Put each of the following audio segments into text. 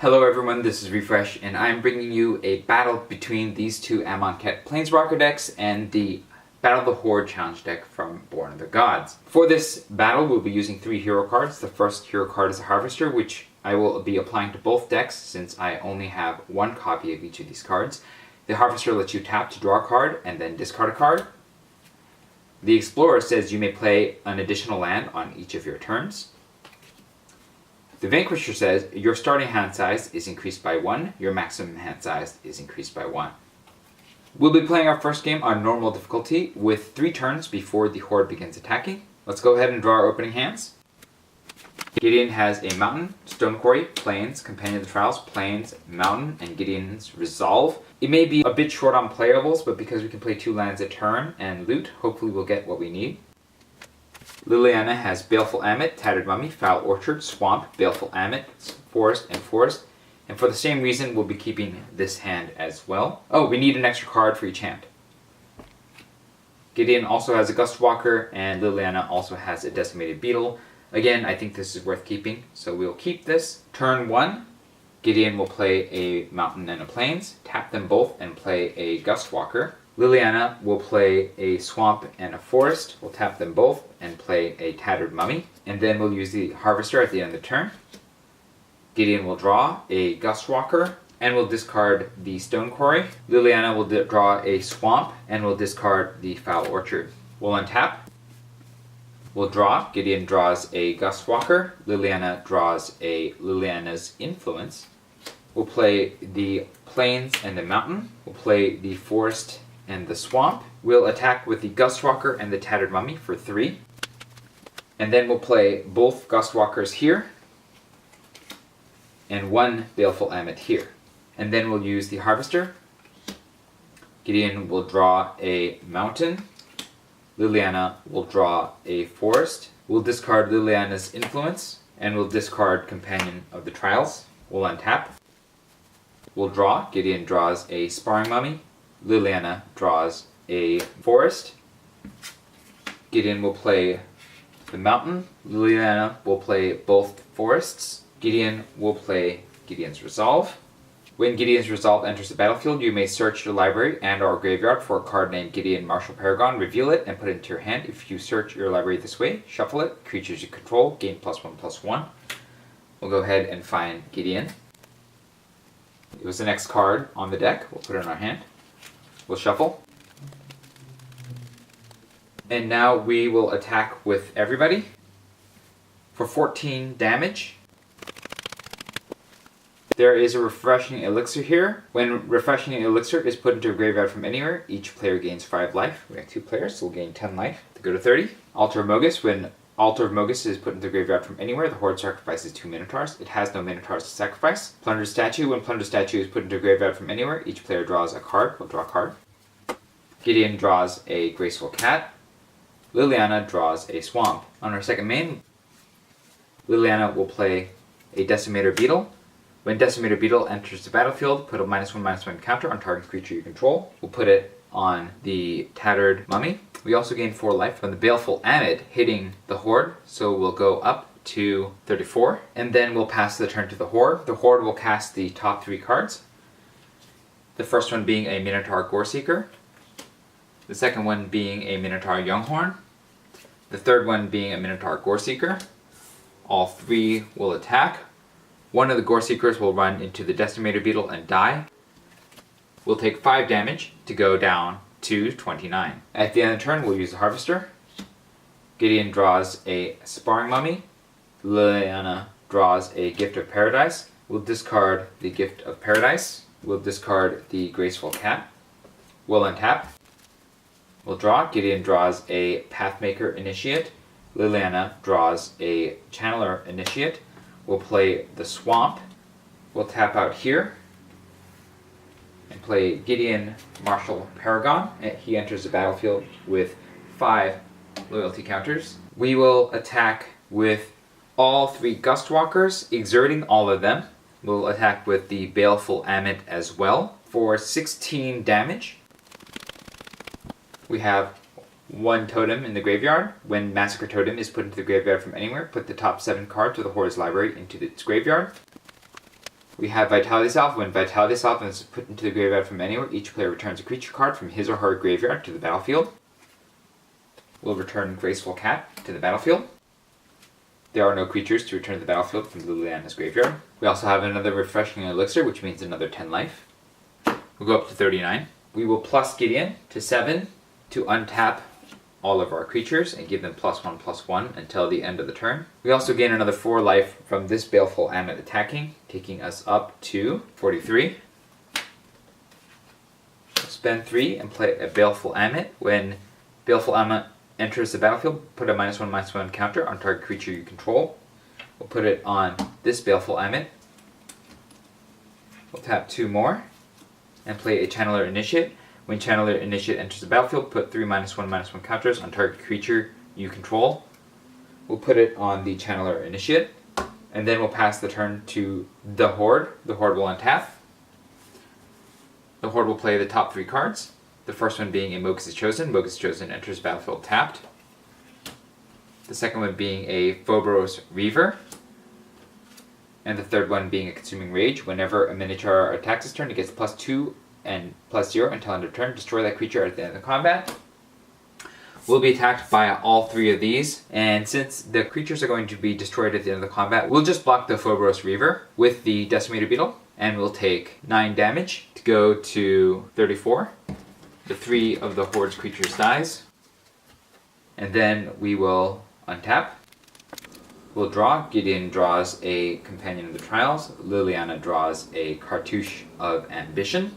Hello everyone, this is Refresh, and I'm bringing you a battle between these two Amonkhet Planeswalker decks and the Battle of the Horde challenge deck from Born of the Gods. For this battle, we'll be using 3 hero cards. The first hero card is a Harvester, which I will be applying to both decks since I only have 1 copy of each of these cards. The Harvester lets you tap to draw a card and then discard a card. The Explorer says you may play an additional land on each of your turns. The Vanquisher says your starting hand size is increased by 1, your maximum hand size is increased by 1. We'll be playing our first game on normal difficulty with 3 turns before the Horde begins attacking. Let's go ahead and draw our opening hands. Gideon has a Mountain, Stone Quarry, Plains, Companion of the Trials, Plains, Mountain, and Gideon's Resolve. It may be a bit short on playables, but because we can play 2 lands a turn and loot, hopefully we'll get what we need. Liliana has Baleful Ammit, Tattered Mummy, Foul Orchard, Swamp, Baleful Ammit, Forest, and Forest. And for the same reason, we'll be keeping this hand as well. Oh, we need an extra card for each hand. Gideon also has a Gustwalker, and Liliana also has a Decimated Beetle. Again, I think this is worth keeping, so we'll keep this. Turn 1, Gideon will play a Mountain and a Plains, tap them both, and play a Gustwalker. Liliana will play a Swamp and a Forest. We'll tap them both and play a Tattered Mummy. And then we'll use the Harvester at the end of the turn. Gideon will draw a Gustwalker and will discard the Stone Quarry. Liliana will draw a Swamp and will discard the Foul Orchard. We'll untap. We'll draw. Gideon draws a Gustwalker. Liliana draws a Liliana's Influence. We'll play the Plains and the Mountain. We'll play the Forest and the Swamp. We'll attack with the Gustwalker and the Tattered Mummy for 3. And then we'll play both Gustwalkers here and 1 Baleful Ammit here. And then we'll use the Harvester. Gideon will draw a Mountain. Liliana will draw a Forest. We'll discard Liliana's Influence and we'll discard Companion of the Trials. We'll untap. We'll draw. Gideon draws a Sparring Mummy. Liliana draws a Forest. Gideon will play the Mountain. Liliana will play both Forests. Gideon will play Gideon's Resolve. When Gideon's Resolve enters the battlefield, you may search your library and or graveyard for a card named Gideon Martial Paragon, reveal it, and put it into your hand. If you search your library this way, shuffle it, creatures you control, gain +1/+1. We'll go ahead and find Gideon. It was the next card on the deck. We'll put it in our hand. We'll shuffle. And now we will attack with everybody for 14 damage. There is a Refreshing Elixir here. When Refreshing Elixir is put into a graveyard from anywhere, each player gains 5 life. We have 2 players, so we'll gain 10 life to go to 30. Altar of Mogis. When Altar of Mogis is put into the graveyard from anywhere, the Horde sacrifices 2 Minotaurs. It has no Minotaurs to sacrifice. Plunder Statue. When Plunder Statue is put into a graveyard from anywhere, each player draws a card. We'll draw a card. Gideon draws a Graceful Cat. Liliana draws a Swamp. On our second main, Liliana will play a Decimator Beetle. When Decimator Beetle enters the battlefield, put a -1/-1 counter on target creature you control. We'll put it on the Tattered Mummy. We also gain 4 life from the Baleful Ammit hitting the Horde, so we'll go up to 34. And then we'll pass the turn to the Horde. The Horde will cast the top 3 cards. The first one being a Minotaur Goreseeker. The second one being a Minotaur Younghorn. The third one being a Minotaur Goreseeker. All 3 will attack. One of the Goreseekers will run into the Decimator Beetle and die. We'll take 5 damage to go down to 29. At the end of the turn, we'll use the Harvester. Gideon draws a Sparring Mummy. Liliana draws a Gift of Paradise. We'll discard the Gift of Paradise. We'll discard the Graceful Cat. We'll untap. We'll draw. Gideon draws a Pathmaker Initiate. Liliana draws a Channeler Initiate. We'll play the Swamp. We'll tap out here and play Gideon Martial Paragon. He enters the battlefield with 5 loyalty counters. We will attack with all 3 Gustwalkers, exerting all of them. We'll attack with the Baleful Ammit as well for 16 damage. We have 1 totem in the graveyard. When Massacre Totem is put into the graveyard from anywhere, put the top 7 cards of the Horde's library into its graveyard. We have Vitality Salve. When Vitality Salve is put into the graveyard from anywhere, each player returns a creature card from his or her graveyard to the battlefield. We'll return Graceful Cat to the battlefield. There are no creatures to return to the battlefield from Liliana's graveyard. We also have another Refreshing Elixir, which means another 10 life. We'll go up to 39. We will plus Gideon to 7 to untap all of our creatures and give them +1/+1 until the end of the turn. We also gain another 4 life from this Baleful Ammit attacking, taking us up to 43. Spend 3 and play a Baleful Ammit. When Baleful Ammit enters the battlefield, put a -1/-1 counter on target creature you control. We'll put it on this Baleful Ammit. We'll tap 2 more and play a Channeler Initiate. When Channeler Initiate enters the battlefield, put 3 -1/-1 counters on target creature you control. We'll put it on the Channeler Initiate, and then we'll pass the turn to the Horde. The Horde will untap. The Horde will play the top 3 cards. The first one being a Mogus' Chosen. Mogus' Chosen enters battlefield tapped. The second one being a Phobos Reaver. And the third one being a Consuming Rage. Whenever a Minotaur attacks this turn, it gets +2 and +0 until end of turn. Destroy that creature at the end of the combat. We'll be attacked by all 3 of these, and since the creatures are going to be destroyed at the end of the combat, we'll just block the Phobos Reaver with the Decimator Beetle, and we'll take 9 damage to go to 34. The 3 of the Horde's creatures dies, and then we will untap. We'll draw. Gideon draws a Companion of the Trials. Liliana draws a Cartouche of Ambition.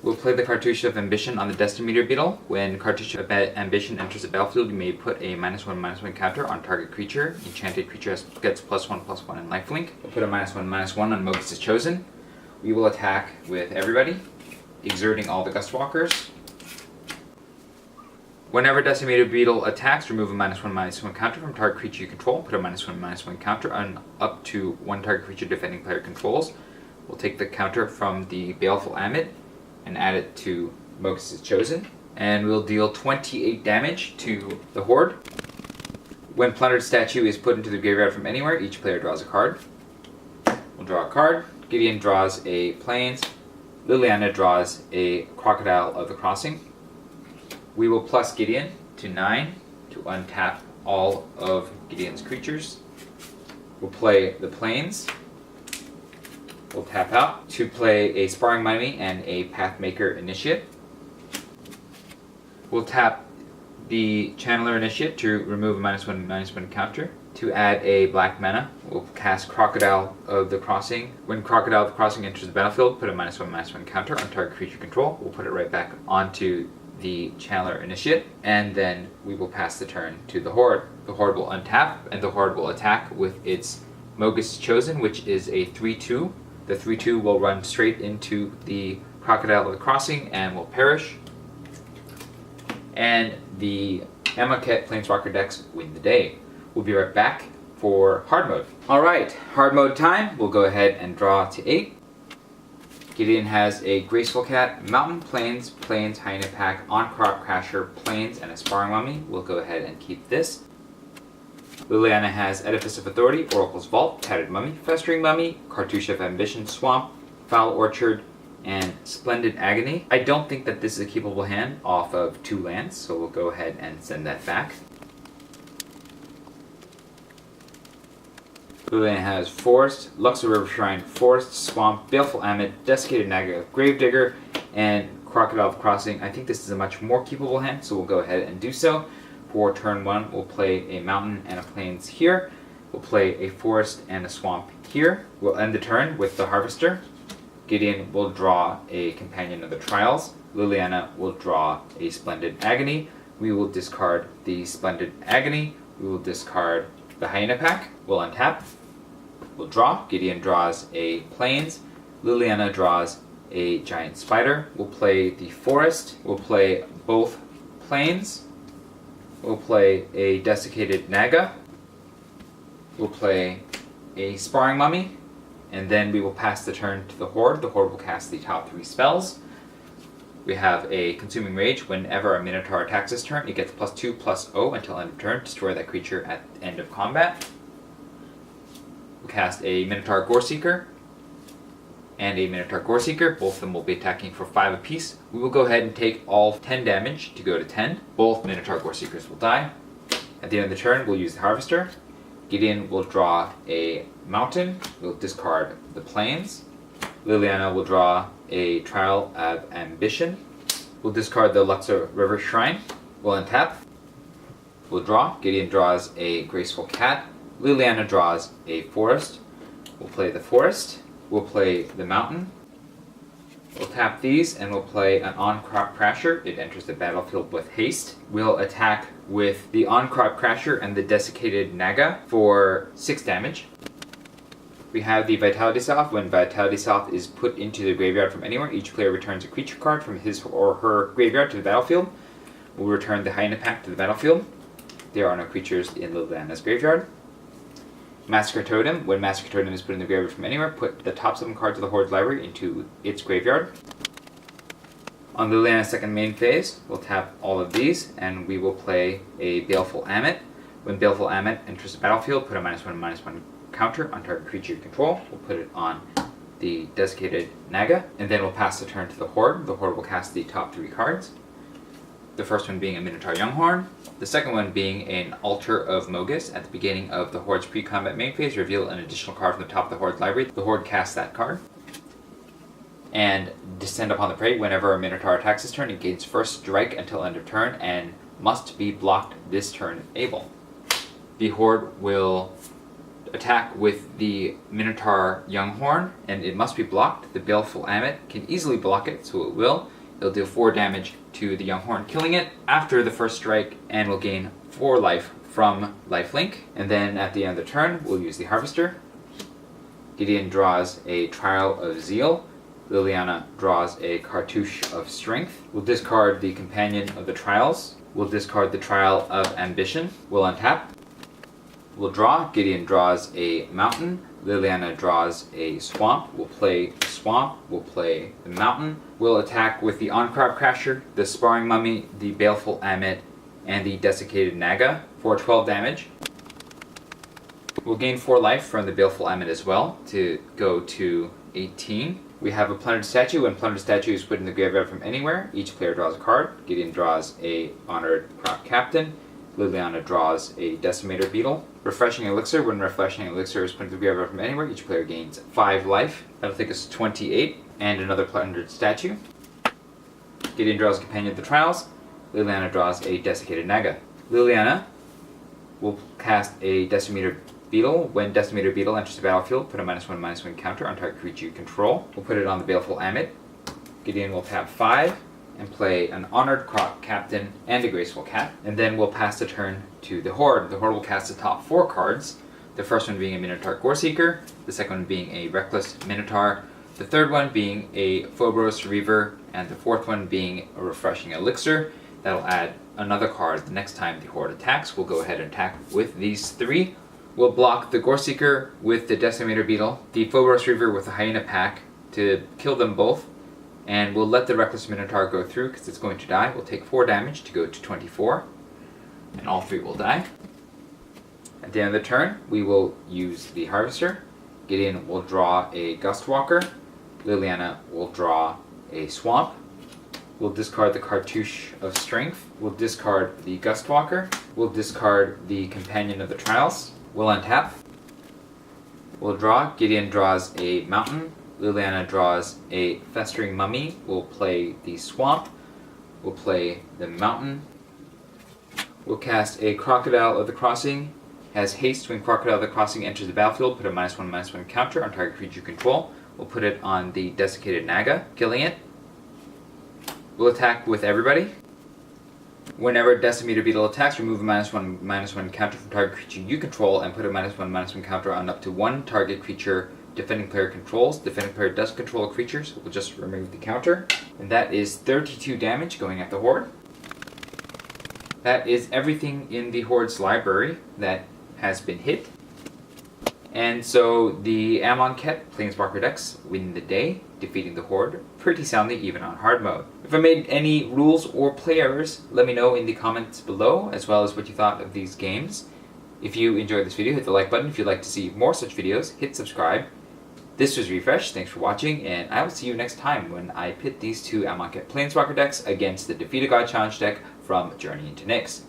We'll play the Cartouche of Ambition on the Decimator Beetle. When Cartouche of Ambition enters the battlefield, you may put a -1/-1 counter on target creature. Enchanted creature gets +1/+1 in lifelink. We'll put a -1/-1 on Mogus' Chosen. We will attack with everybody, exerting all the Gustwalkers. Whenever Decimator Beetle attacks, remove a -1/-1 counter from target creature you control. Put a -1/-1 counter on up to 1 target creature defending player controls. We'll take the counter from the Baleful Ammit and add it to Mogus' Chosen. And we'll deal 28 damage to the Horde. When Plundered Statue is put into the graveyard from anywhere, each player draws a card. We'll draw a card. Gideon draws a Plains. Liliana draws a Crocodile of the Crossing. We will plus Gideon to 9 to untap all of Gideon's creatures. We'll play the Plains. We'll tap out to play a Sparring Mummy and a Pathmaker Initiate. We'll tap the Channeler Initiate to remove a -1/-1 counter. To add a black mana, we'll cast Crocodile of the Crossing. When Crocodile of the Crossing enters the battlefield, put a -1/-1 counter on target creature control. We'll put it right back onto the Channeler Initiate, and then we will pass the turn to the Horde. The Horde will untap, and the Horde will attack with its Mogus' Chosen, which is a 3/2. The 3/2 will run straight into the Crocodile of the Crossing and will perish. And the Amonkhet Planeswalker decks win the day. We'll be right back for hard mode. Alright, hard mode time. We'll go ahead and draw to 8. Gideon has a Graceful Cat, Mountain, Plains, Hyena Pack, On-Crop Crasher, Plains, and a Sparring Mummy. We'll go ahead and keep this. Liliana has Edifice of Authority, Oracle's Vault, Tattered Mummy, Festering Mummy, Cartouche of Ambition, Swamp, Foul Orchard, and Splendid Agony. I don't think that this is a keepable hand off of 2 lands, so we'll go ahead and send that back. Liliana has Forest, Luxor River Shrine, Forest, Swamp, Baleful Ammit, Desiccated Naga, Gravedigger, and Crocodile of Crossing. I think this is a much more keepable hand, so we'll go ahead and do so. For turn 1, we'll play a Mountain and a Plains here. We'll play a Forest and a Swamp here. We'll end the turn with the Harvester. Gideon will draw a Companion of the Trials. Liliana will draw a Splendid Agony. We will discard the Splendid Agony. We will discard the Hyena Pack. We'll untap. We'll draw. Gideon draws a Plains. Liliana draws a Giant Spider. We'll play the Forest. We'll play both Plains. We'll play a Desiccated Naga. We'll play a Sparring Mummy. And then we will pass the turn to the Horde. The Horde will cast the top 3 spells. We have a Consuming Rage. Whenever a Minotaur attacks this turn, it gets +2/+0 until end of turn. Destroy that creature at end of combat. We'll cast a Minotaur Goreseeker. and a Minotaur Goreseeker. Both of them will be attacking for 5 apiece. We will go ahead and take all 10 damage to go to 10. Both Minotaur Goreseekers will die. At the end of the turn, we'll use the Harvester. Gideon will draw a mountain. We'll discard the plains. Liliana will draw a Trial of Ambition. We'll discard the Luxor River Shrine. We'll untap. We'll draw. Gideon draws a Graceful Cat. Liliana draws a Forest. We'll play the Forest. We'll play the Mountain. We'll tap these and we'll play an On-Crop Crasher. It enters the battlefield with haste. We'll attack with the On-Crop Crasher and the Desiccated Naga for 6 damage. We have the Vitality Salve. When Vitality Salve is put into the graveyard from anywhere, each player returns a creature card from his or her graveyard to the battlefield. We'll return the Hyena Pack to the battlefield. There are no creatures in Liliana's graveyard. Massacre Totem. When Massacre Totem is put in the graveyard from anywhere, put the top 7 cards of the Horde's library into its graveyard. On Liliana's second main phase, we'll tap all of these, and we will play a Baleful Ammit. When Baleful Ammit enters the battlefield, put a -1/-1 counter on target creature you control. We'll put it on the Desiccated Naga, and then we'll pass the turn to the Horde. The Horde will cast the top 3 cards. The first one being a Minotaur Younghorn. The second one being an Altar of Mogus. At the beginning of the Horde's pre-combat main phase, reveal an additional card from the top of the Horde's library. The Horde casts that card. And Descend upon the Prey. Whenever a Minotaur attacks this turn, it gains first strike until end of turn and must be blocked this turn if able. The Horde will attack with the Minotaur Younghorn, and it must be blocked. The Baleful Ammit can easily block it, so it will. It'll deal 4 damage to the Younghorn, killing it after the first strike, and will gain 4 life from lifelink. And then at the end of the turn, we'll use the Harvester. Gideon draws a Trial of Zeal. Liliana draws a Cartouche of Strength. We'll discard the Companion of the Trials. We'll discard the Trial of Ambition. We'll untap. We'll draw. Gideon draws a Mountain. Liliana draws a Swamp. We'll play the Swamp. We'll play the Mountain. We'll attack with the On-Crop Crasher, the Sparring Mummy, the Baleful Ammit, and the Desiccated Naga for 12 damage. We'll gain 4 life from the Baleful Ammit as well to go to 18. We have a Plundered Statue. When Plundered Statue is put in the graveyard from anywhere, each player draws a card. Gideon draws a Honored Crop Captain. Liliana draws a Decimator Beetle. Refreshing Elixir. When Refreshing Elixir is put into the graveyard from anywhere, each player gains 5 life. That'll take us to 28. And another Plundered Statue. Gideon draws a Companion of the Trials. Liliana draws a Desiccated Naga. Liliana will cast a Decimator Beetle. When Decimator Beetle enters the battlefield, put a -1/-1 counter on target creature you control. We'll put it on the Baleful Ammit. Gideon will tap 5 and play an Honored Crop Captain and a Graceful Cat. And then we'll pass the turn to the Horde. The Horde will cast the top 4 cards. The first one being a Minotaur Goreseeker. The second one being a Reckless Minotaur. The third one being a Phobos Reaver. And the fourth one being a Refreshing Elixir. That'll add another card the next time the Horde attacks. We'll go ahead and attack with these 3. We'll block the Goreseeker with the Decimator Beetle, the Phobos Reaver with the Hyena Pack to kill them both, and we'll let the Reckless Minotaur go through because it's going to die. We'll take 4 damage to go to 24, and all 3 will die. At the end of the turn, we will use the Harvester. Gideon will draw a Gustwalker. Liliana will draw a Swamp. We'll discard the Cartouche of Strength. We'll discard the Gustwalker. We'll discard the Companion of the Trials. We'll untap. We'll draw. Gideon draws a Mountain. Liliana draws a Festering Mummy. We'll play the Swamp. We'll play the Mountain. We'll cast a Crocodile of the Crossing. Has haste when Crocodile of the Crossing enters the battlefield. Put a -1/-1 counter on target creature you control. We'll put it on the Desiccated Naga, killing it. We'll attack with everybody. Whenever Decimator Beetle attacks, remove a -1/-1 counter from target creature you control and put a -1/-1 counter on up to 1 target creature defending player controls. Defending player does control creatures, so we'll just remove the counter. And that is 32 damage going at the Horde. That is everything in the Horde's library that has been hit. And so the Amonkhet Planeswalker decks win the day, defeating the Horde pretty soundly even on hard mode. If I made any rules or play errors, let me know in the comments below, as well as what you thought of these games. If you enjoyed this video, hit the like button. If you'd like to see more such videos, hit subscribe. This was Refresh, thanks for watching, and I will see you next time when I pit these two Amonkhet Planeswalker decks against the Defeat a God Challenge deck from Journey into Nyx.